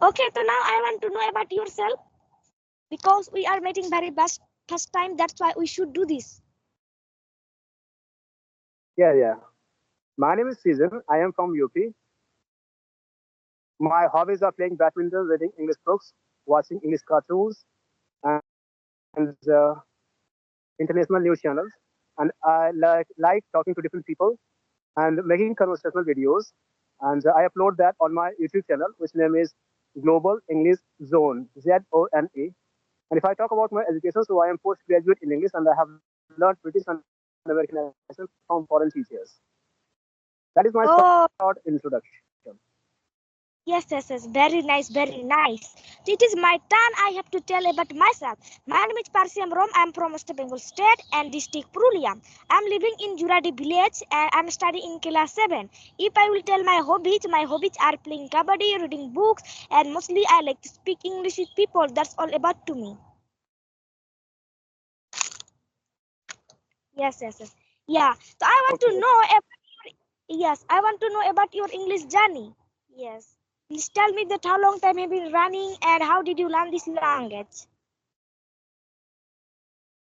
Okay, so now I want to know about yourself because we are meeting very best first time. That's why we should do this. Yeah. My name is Seekhen. I am from UP. My hobbies are playing badminton, reading English books, watching English cartoons, and international news channels. And I like talking to different people and making conversational videos. And I upload that on my YouTube channel, which name is Global English Zone, ZONE. And if I talk about my education, so I am postgraduate in English and I have learned British and American accent from foreign teachers. That is my short Oh, introduction. yes. Very nice, very nice. It is my turn. I have to tell about myself. My name is Parsiam Rom. I am from West Bengal State and District Purulia. I am living in Juradi village and I am studying in class 7. If I will tell my hobbies are playing kabaddi, reading books, and mostly I like to speak English with people. That's all about to me. Yes. Yeah. So I want to Okay. know about yes, I want to know about your English journey. Yes. Please tell me that how long time have you been running and how did you learn this language?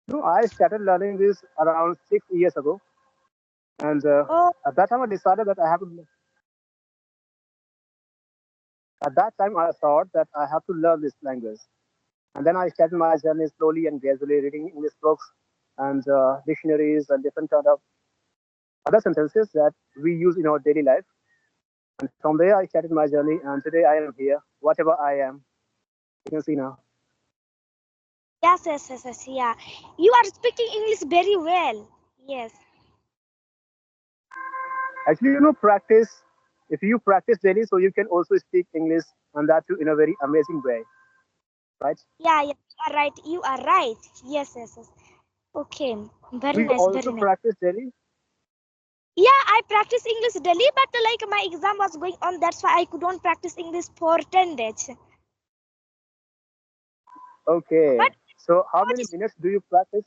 No, I started learning this around 6 years ago. And Oh, at that time, I decided that I have to, at that time, I thought that I have to learn this language. And then I started my journey slowly and gradually reading English books and dictionaries and different kind of other sentences that we use in our daily life. And from there, I started my journey. And today I am here, whatever I am. You can see now. yes. Yeah. You are speaking English very well. Yes. Actually, practice. If you practice daily, so you can also speak English and that too in a very amazing way, right? Yeah. You are right. You are right. Yes. Okay. Do Very you nice. also Very nice. practice daily? Yeah, I practice English daily, but like my exam was going on, that's why I couldn't practice English for 10 days. Okay. But So how what many is minutes do you practice?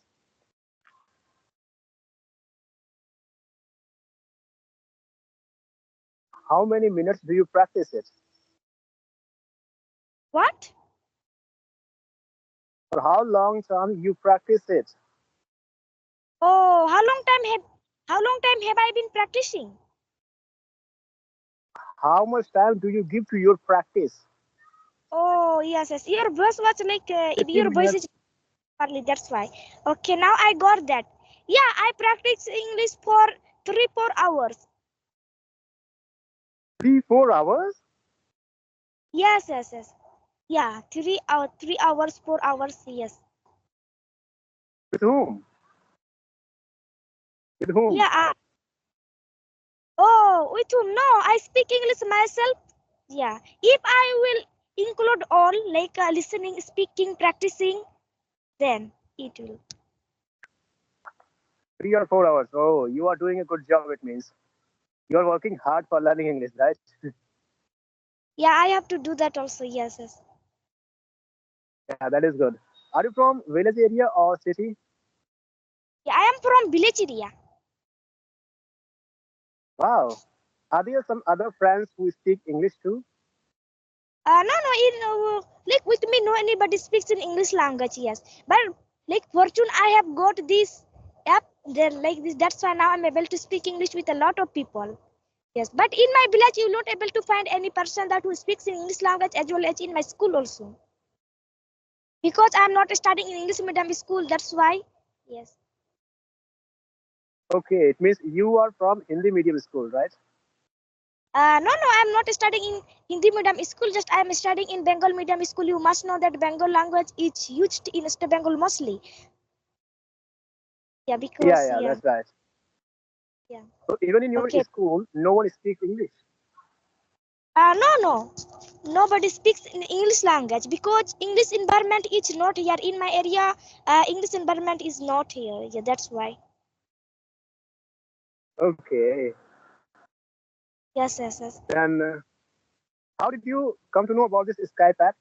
How many minutes do you practice it? what? For how long time you practice it? Oh, how long time have I been practicing? How much time do you give to your practice? Oh, yes. Your voice was like your 15 voice minutes, is early. That's why. Okay, now I got that. Yeah, I practice English for 3-4 hours. 3-4 hours? Yes. Yeah, 3 hours, 3 hours, 4 hours. Yes. With whom? With whom? Yeah. Oh, with whom? No, I speak English myself. Yeah. If I will include all like listening, speaking, practicing, then it will. 3 or 4 hours. Oh, you are doing a good job, it means. You are working hard for learning English, right? Yeah, I have to do that also. Yes. Yeah, that is good. Are you from village area or city? Yeah, I am from village area. Wow. Are there some other friends who speak English too? No, like with me, no anybody speaks in English language. Yes, but like fortune, I have got this app. Then like this, that's why now I'm able to speak English with a lot of people. Yes, but in my village, you're not able to find any person that who speaks in English language as well as in my school also. Because I'm not studying in English medium school. That's why. Yes. Okay, it means you are from Hindi medium school, right? No, I'm not studying in Hindi medium school. Just I'm studying in Bengal medium school. You must know that Bengal language is used in West Bengal mostly. Yeah, Yeah, because yeah, yeah, that's right. yeah. So even in your Okay. school, no one speaks English. No. Nobody speaks in English language because English environment is not here in my area. English environment is not here. Yeah, that's why. Okay. Yes. Then how did you come to know about this Skype app?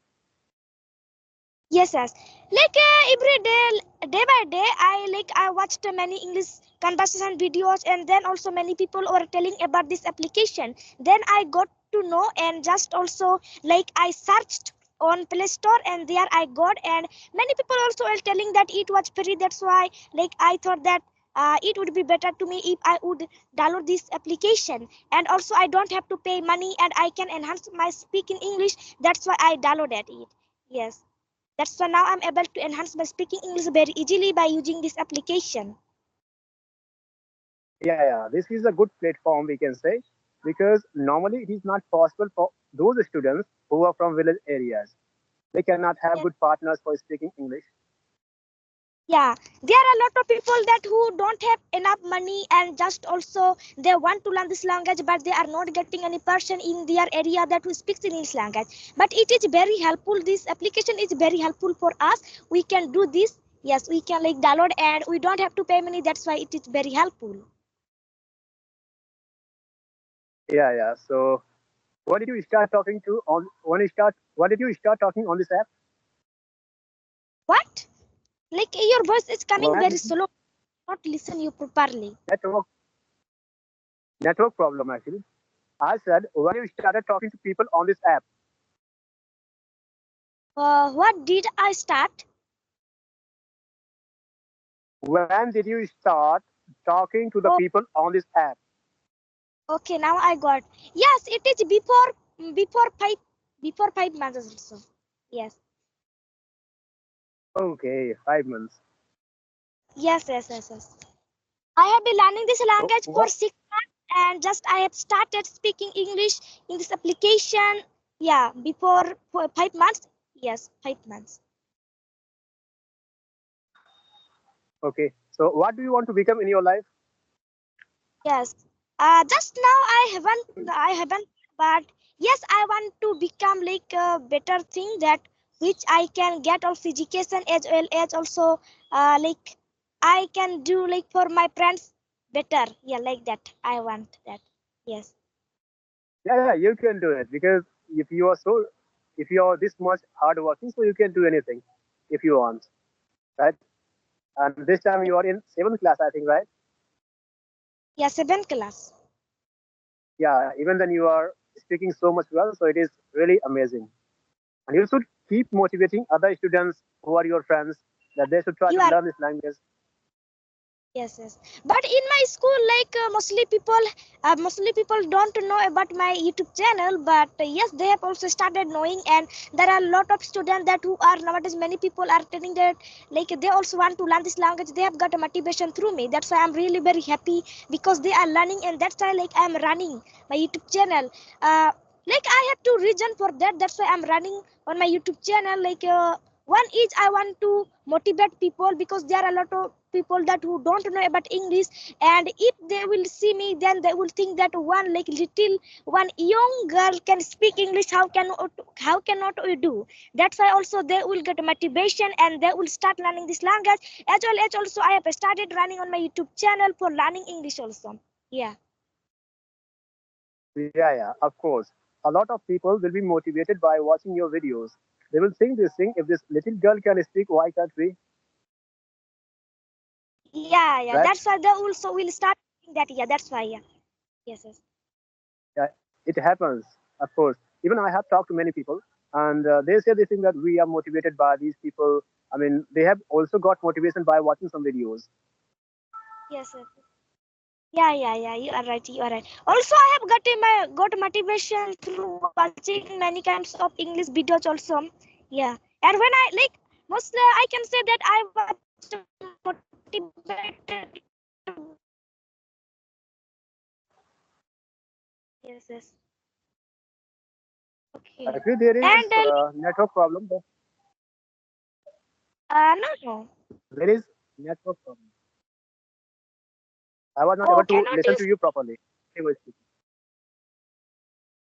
Yes. Like every day by day, I watched many English conversation videos, and then also many people were telling about this application. Then I got to know, and just also like I searched on Play Store, and there I got, and many people also are telling that it was free. That's why like I thought that it would be better to me if I would download this application, and also I don't have to pay money and I can enhance my speaking English. That's why I downloaded it. Yes, that's why now I'm able to enhance my speaking English very easily by using this application. Yeah, this is a good platform, we can say, because normally it is not possible for those students who are from village areas. They cannot have good partners for speaking English. Yeah, there are a lot of people that who don't have enough money, and just also they want to learn this language, but they are not getting any person in their area that who speaks in this language. But it is very helpful. This application is very helpful for us. We can do this. Yes, we can like download and we don't have to pay money. That's why it is very helpful. Yeah. So, what did you start talking to on when you start? What did you start talking on this app? What? Like your voice is coming When very did you, slow. Not listen you properly. network network problem actually. I said when you started talking to people on this app. What did I start? When did you start talking to the Oh, people on this app? okay, now I got. Yes, it is before 5 months also. Yes. Okay, 5 months. Yes. I have been learning this So language for what? 6 months, and just I have started speaking English in this application. Yeah, before for 5 months. Yes, 5 months. Okay. So what do you want to become in your life? Yes. Just now I haven't, but yes, I want to become like a better thing that which I can get of education as well as also like I can do like for my friends better. Yeah, like that. I want that. Yes. Yeah, you can do it because if you are this much hardworking, so you can do anything if you want, right? And this time you are in seventh class, I think, right? Yeah, seventh class. Yeah, even then you are speaking so much well, so it is really amazing. And you should keep motivating other students who are your friends that they should try You to are. learn this language. Yes. But in my school, like mostly people don't know about my YouTube channel. But yes, they have also started knowing, and there are a lot of students that who are nowadays. Many people are telling that like they also want to learn this language. They have got a motivation through me. That's why I'm really very happy because they are learning, and that's why like I'm running my YouTube channel. Like I have two reason for that. That's why I'm running on my YouTube channel. One is I want to motivate people because there are a lot of people that who don't know about English, and if they will see me, then they will think that one young girl can speak English. How cannot we do? That's why also they will get motivation and they will start learning this language. As well as also I have started running on my YouTube channel for learning English also. Yeah. Yeah, of course. A lot of people will be motivated by watching your videos. They will think this thing: if this little girl can speak, why can't we? Yeah. Right? That's why they also will start doing that. Yeah, that's why. Yeah. Yes. Yeah, it happens, of course. Even I have talked to many people, and they say this thing that we are motivated by these people. I mean, they have also got motivation by watching some videos. Yes. Yeah. You are right. You are right. Also, I have got motivation through watching many kinds of English videos also. Yeah. And when I like mostly I can say that I was motivated yes. Okay. Actually, there is And network problem. But no. there is network problem. I was not Oh, able to cannot you? listen to you properly. He was speaking.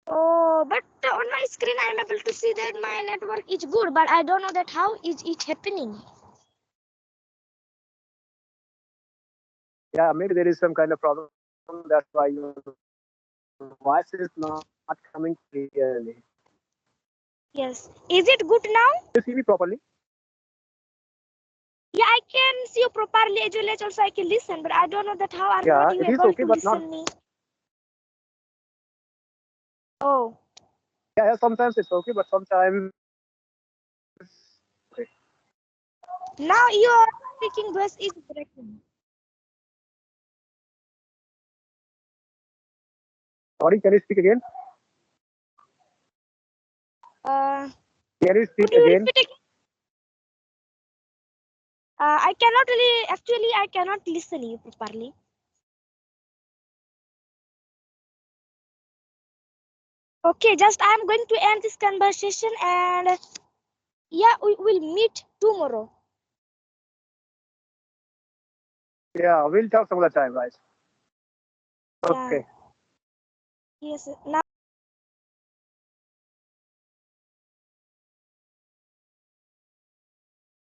Oh, but on my screen I am able to see that my network is good, but I don't know that how is it happening. Yeah, maybe there is some kind of problem. That's why your voice is not coming clearly. Yes. Is it good Can now? you see me properly? Yeah, I can see you properly as well as also I can listen, but I don't know that how are not Yeah, you it is able okay, to but not. listen me. Oh, Yeah, yeah, sometimes it's okay, but sometimes okay. now your speaking voice is breaking. Sorry, can you speak again? Uh, Can you could speak you again? repeat again? I cannot really, actually, I cannot listen you properly. Okay, just I'm going to end this conversation and yeah, we will meet tomorrow. Yeah, we'll talk some other time, right? Yeah, Okay. yes. Now